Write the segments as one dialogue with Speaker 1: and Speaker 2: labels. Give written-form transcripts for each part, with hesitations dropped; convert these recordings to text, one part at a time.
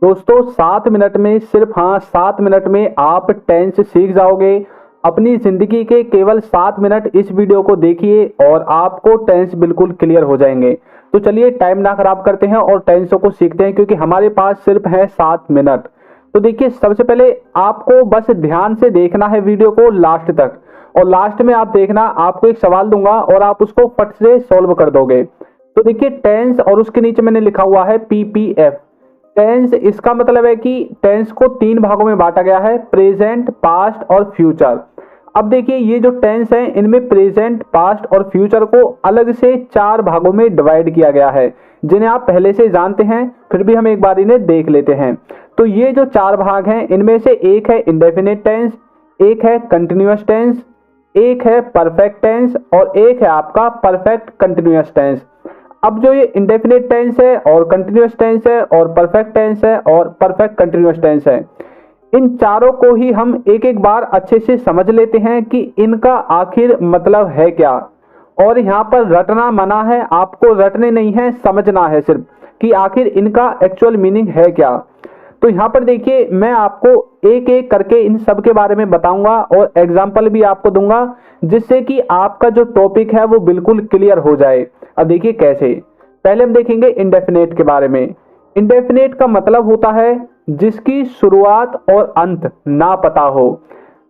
Speaker 1: दोस्तों 7 मिनट में, सिर्फ हाँ 7 मिनट में आप टेंस सीख जाओगे। अपनी ज़िंदगी के केवल 7 मिनट इस वीडियो को देखिए और आपको टेंस बिल्कुल क्लियर हो जाएंगे। तो चलिए टाइम ना खराब करते हैं और टेंसों को सीखते हैं, क्योंकि हमारे पास सिर्फ है 7 मिनट। तो देखिए, सबसे पहले आपको बस ध्यान से देखना है वीडियो को लास्ट तक, और लास्ट में आप देखना, आपको एक सवाल दूंगा और आप उसको फट से सॉल्व कर दोगे। तो देखिए, टेंस और उसके नीचे मैंने लिखा हुआ है PPF। टेंस, इसका मतलब है कि टेंस को 3 भागों में बांटा गया है, प्रेजेंट, पास्ट और फ्यूचर। अब देखिए, ये जो टेंस है इनमें प्रेजेंट, पास्ट और फ्यूचर को अलग से 4 भागों में डिवाइड किया गया है, जिन्हें आप पहले से जानते हैं, फिर भी हम एक बार इन्हें देख लेते हैं। तो ये जो 4 भाग हैं, इनमें से एक है इंडेफिनिट टेंस, एक है कंटिन्यूअस टेंस, एक है परफेक्ट टेंस और एक है आपका परफेक्ट कंटिन्यूअस टेंस। अब जो ये इंडेफिनिट टेंस है और कंटिन्यूअस टेंस है और परफेक्ट टेंस है और परफेक्ट कंटिन्यूअस टेंस है, इन चारों को ही हम एक एक बार अच्छे से समझ लेते हैं कि इनका आखिर मतलब है क्या। और यहाँ पर रटना मना है, आपको रटने नहीं है, समझना है सिर्फ कि आखिर इनका एक्चुअल मीनिंग है क्या। तो यहाँ पर देखिए, मैं आपको एक एक करके इन सब के बारे में बताऊंगा और एग्जाम्पल भी आपको दूंगा, जिससे कि आपका जो टॉपिक है वो बिल्कुल क्लियर हो जाए। अब देखिए कैसे। पहले हम देखेंगे इंडेफिनेट के बारे में। इंडेफिनेट का मतलब होता है जिसकी शुरुआत और अंत ना पता हो।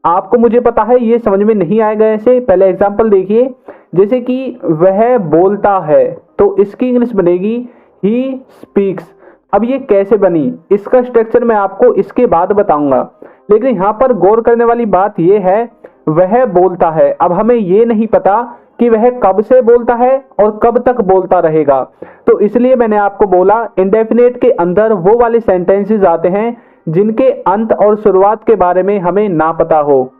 Speaker 1: आपको मुझे पता है ये समझ में नहीं आएगा ऐसे। पहले एग्जाम्पल देखिए, जैसे कि वह बोलता है, तो इसकी इंग्लिश बनेगी ही स्पीक्स। अब ये कैसे बनी, इसका स्ट्रक्चर मैं आपको इसके बाद बताऊंगा, लेकिन यहाँ पर गौर करने वाली बात यह है, वह बोलता है। अब हमें ये नहीं पता कि वह कब से बोलता है और कब तक बोलता रहेगा, तो इसलिए मैंने आपको बोला इंडेफिनेट के अंदर वो वाले सेंटेंसेस आते हैं जिनके अंत और शुरुआत के बारे में हमें ना पता हो।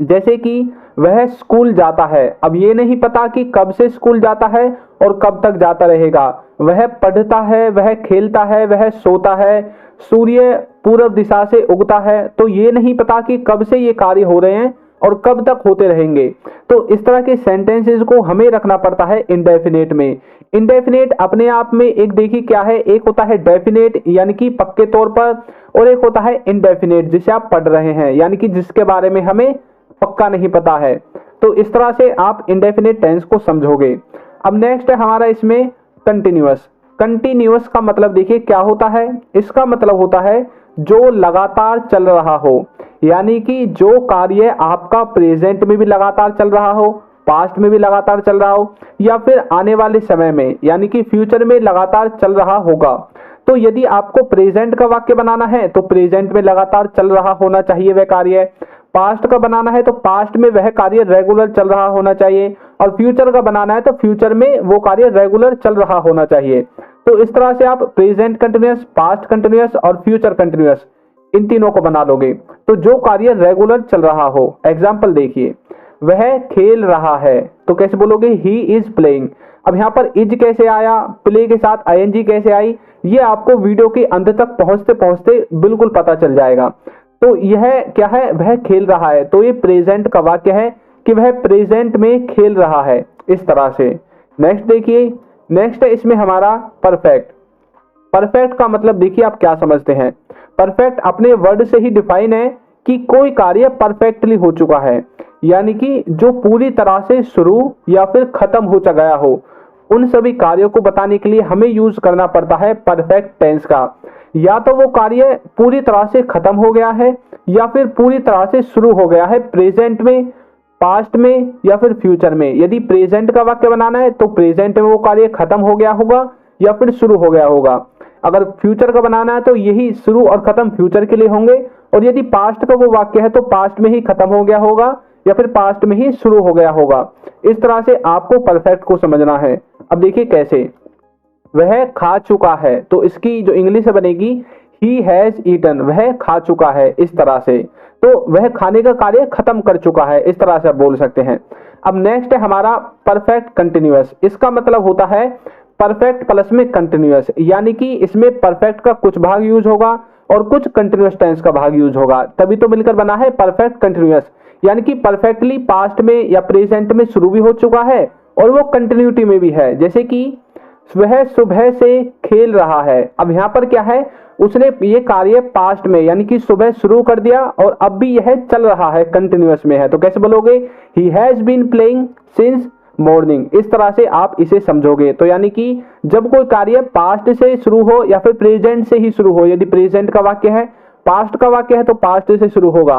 Speaker 1: जैसे कि वह स्कूल जाता है, अब ये नहीं पता कि कब से स्कूल जाता है और कब तक जाता रहेगा। वह पढ़ता है, वह खेलता है, वह सोता है, सूर्य पूर्व दिशा से उगता है, तो ये नहीं पता कि कब से ये कार्य हो रहे हैं और कब तक होते रहेंगे। तो इस तरह के सेंटेंसेस को हमें रखना पड़ता है इंडेफिनेट में। इंडेफिनेट अपने आप में एक देखिए क्या है, एक होता है डेफिनेट यानी कि पक्के तौर पर, और एक होता है इनडेफिनेट जिसे आप पढ़ रहे हैं, यानी कि जिसके बारे में हमें पक्का नहीं पता है। तो इस तरह से आप इंडेफिनेट टेंस को समझोगे। अब नेक्स्ट है हमारा इसमें कंटिन्यूअस। कंटिन्यूअस का मतलब देखिए क्या होता है, इसका मतलब होता है जो लगातार चल रहा हो, यानी कि जो कार्य आपका प्रेजेंट में भी लगातार चल रहा हो, पास्ट में भी लगातार चल रहा हो, या फिर आने वाले समय में यानी कि फ्यूचर में लगातार चल रहा होगा। तो यदि आपको प्रेजेंट का वाक्य बनाना है तो प्रेजेंट में लगातार चल रहा होना चाहिए वह कार्य, पास्ट का बनाना है तो पास्ट में वह कार्य रेगुलर चल रहा होना चाहिए, और फ्यूचर का बनाना है तो फ्यूचर में वो कार्य रेगुलर चल रहा होना चाहिए। तो इस तरह से आप प्रेजेंट कंटिन्यूअस, पास्ट कंटिन्यूअस और फ्यूचर कंटिन्यूअस इन तीनों को बना लोगे। तो जो कार्य रेगुलर चल रहा हो, एग्जाम्पल देखिए, वह खेल रहा है, तो कैसे बोलोगे, ही इज प्लेइंग। अब यहाँ पर इज कैसे आया, प्ले के साथ ING कैसे आई, ये आपको वीडियो के अंत तक पहुंचते पहुंचते बिल्कुल पता चल जाएगा। तो यह क्या है, वह खेल रहा है, तो ये प्रेजेंट का वाक्य है कि वह प्रेजेंट में खेल रहा है, इस तरह से। नेक्स्ट देखिए, नेक्स्ट है इसमें हमारा परफेक्ट। परफेक्ट का मतलब देखिए आप क्या समझते हैं। परफेक्ट अपने वर्ड से ही डिफाइन है कि कोई कार्य परफेक्टली हो चुका है, यानी कि जो पूरी तरह से शुरू या फिर खत्म हो गया हो। उन सभी कार्यों को बताने के लिए हमें यूज करना पड़ता है परफेक्ट टेंस का। या तो वो कार्य पूरी तरह से खत्म हो गया है या फिर पूरी तरह से शुरू हो गया है, प्रेजेंट में, पास्ट में या फिर फ्यूचर में। यदि प्रेजेंट का वाक्य बनाना है तो प्रेजेंट में वो कार्य खत्म हो गया होगा या फिर शुरू हो गया होगा। अगर फ्यूचर का बनाना है तो यही शुरू और खत्म फ्यूचर के लिए होंगे, और यदि पास्ट का वो वाक्य है तो पास्ट में ही खत्म हो गया होगा या फिर पास्ट में ही शुरू हो गया होगा। इस तरह से आपको परफेक्ट को समझना है। अब देखिए कैसे, वह खा चुका है, तो इसकी जो इंग्लिश बनेगी ही हैज ईटन, वह खा चुका है, इस तरह से। तो वह खाने का कार्य खत्म कर चुका है, इस तरह से आप बोल सकते हैं। अब नेक्स्ट है हमारा परफेक्ट कंटिन्यूअस। इसका मतलब होता है परफेक्ट प्लस में कंटिन्यूअस, यानी कि इसमें परफेक्ट का कुछ भाग यूज होगा और कुछ कंटिन्यूअस टेंस का भाग यूज होगा, तभी तो मिलकर बना है परफेक्ट कंटिन्यूअस। यानी कि परफेक्टली पास्ट में या प्रेजेंट में शुरू भी हो चुका है और वो कंटिन्यूटी में भी है। जैसे कि वह सुबह से खेल रहा है। अब यहाँ पर क्या है, उसने ये कार्य पास्ट में यानी कि सुबह शुरू कर दिया और अब भी यह चल रहा है, कंटिन्यूअस में है। तो कैसे बोलोगे, he has been playing since morning. इस तरह से आप इसे समझोगे। तो यानी कि जब कोई कार्य पास्ट से शुरू हो या फिर प्रेजेंट से ही शुरू हो, यदि प्रेजेंट का वाक्य है, पास्ट का वाक्य है तो पास्ट से शुरू होगा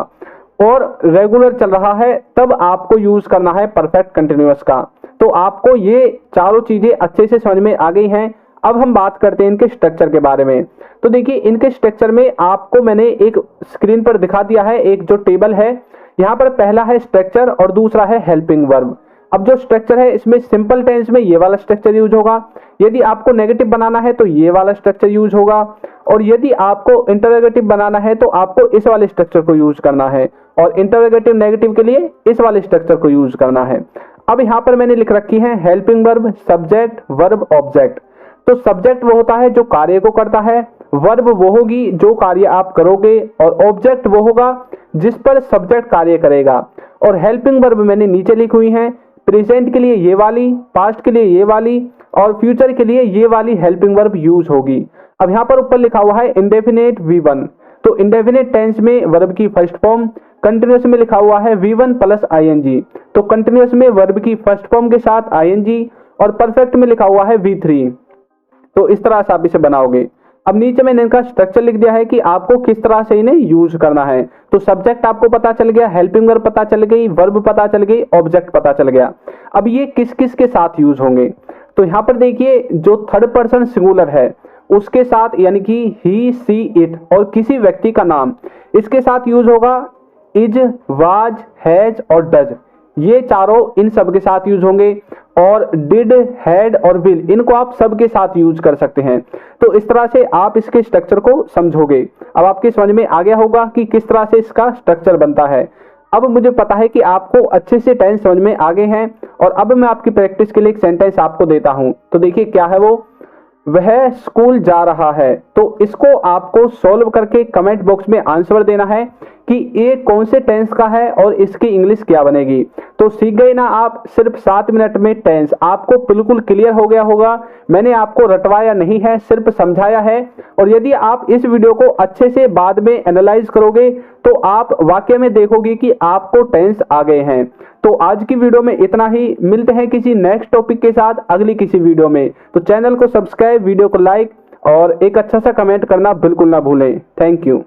Speaker 1: और रेगुलर चल रहा है, तब आपको यूज करना है परफेक्ट कंटिन्यूअस का। तो आपको ये चारों चीजें अच्छे से समझ में आ गई हैं। अब हम बात करते हैं इनके स्ट्रक्चर के बारे में। तो देखिए, इनके स्ट्रक्चर में आपको मैंने एक स्क्रीन पर दिखा दिया है, एक जो टेबल है। यहाँ पर पहला है स्ट्रक्चर और दूसरा है हेल्पिंग वर्ब। अब जो स्ट्रक्चर है, इसमें सिंपल टेंस में ये वाला स्ट्रक्चर यूज होगा, यदि आपको नेगेटिव बनाना है तो ये वाला स्ट्रक्चर यूज होगा, और यदि आपको इंटरोगेटिव बनाना है तो आपको इस वाले स्ट्रक्चर को यूज करना है, और इंटरोगेटिव नेगेटिव के लिए इस वाले स्ट्रक्चर को यूज करना है। अब यहाँ पर मैंने लिख रखी है helping verb, subject, verb, object. तो सब्जेक्ट वो होता है जो कार्य को करता है, वर्ब वो होगी जो कार्य आप करोगे, और ऑब्जेक्ट वो होगा जिस पर सब्जेक्ट कार्य करेगा। और हेल्पिंग वर्ब मैंने नीचे लिखी हुई है, प्रेजेंट के लिए ये वाली, पास्ट के लिए ये वाली, और फ्यूचर के लिए ये वाली हेल्पिंग वर्ब यूज होगी। अब यहाँ पर ऊपर लिखा हुआ है इंडेफिनेट V1। तो इंडेफिनेट टेंस में वर्ब की फर्स्ट फॉर्म, कंटिन्यूअस में लिखा हुआ है V1 प्लस ing। तो कंटिन्यूअस में वर्ब की फर्स्ट फॉर्म के साथ ing, और परफेक्ट में लिखा हुआ है V3। तो इस तरह से आप इसे बनाओगे। अब नीचे मैंने इनका स्ट्रक्चर लिख दिया है कि आपको किस तरह से इन्हें यूज करना है। तो सब्जेक्ट आपको पता चल गया, हेल्पिंग वर्ब पता चल गई, वर्ब पता चल गई, ऑब्जेक्ट पता चल गया। अब ये किस किस के साथ यूज होंगे, तो यहाँ पर देखिए, जो थर्ड पर्सन सिंगुलर है उसके साथ, यानी कि ही, सी, इट, और किसी व्यक्ति का नाम, इसके साथ यूज होगा इज, वाज, हैज और डज। ये चारों इन सब के साथ यूज होंगे। और डिड, हैड और विल, इनको आप सब के साथ यूज कर सकते हैं। तो इस तरह से आप इसके स्ट्रक्चर को समझोगे। अब आपके समझ में आ गया होगा कि किस तरह से इसका स्ट्रक्चर बनता है। अब मुझे पता है कि आपको अच्छे से टेंस समझ में आ गए हैं, और अब मैं आपकी प्रैक्टिस के लिए एक सेंटेंस आपको देता हूं। तो देखिए क्या है वो, वह स्कूल जा रहा है। तो इसको आपको सॉल्व करके कमेंट बॉक्स में आंसर देना है कि ये कौन से टेंस का है और इसकी इंग्लिश क्या बनेगी। तो सीख गए ना आप, सिर्फ 7 मिनट में टेंस आपको बिल्कुल क्लियर हो गया होगा। मैंने आपको रटवाया नहीं है, सिर्फ समझाया है। और यदि आप इस वीडियो को अच्छे से बाद में एनालाइज करोगे तो आप वाकई में देखोगे कि आपको टेंस आ गए हैं। तो आज की वीडियो में इतना ही, मिलते हैं किसी नेक्स्ट टॉपिक के साथ अगली किसी वीडियो में। तो चैनल को सब्सक्राइब, वीडियो को लाइक और एक अच्छा सा कमेंट करना बिल्कुल ना भूलें। Thank you.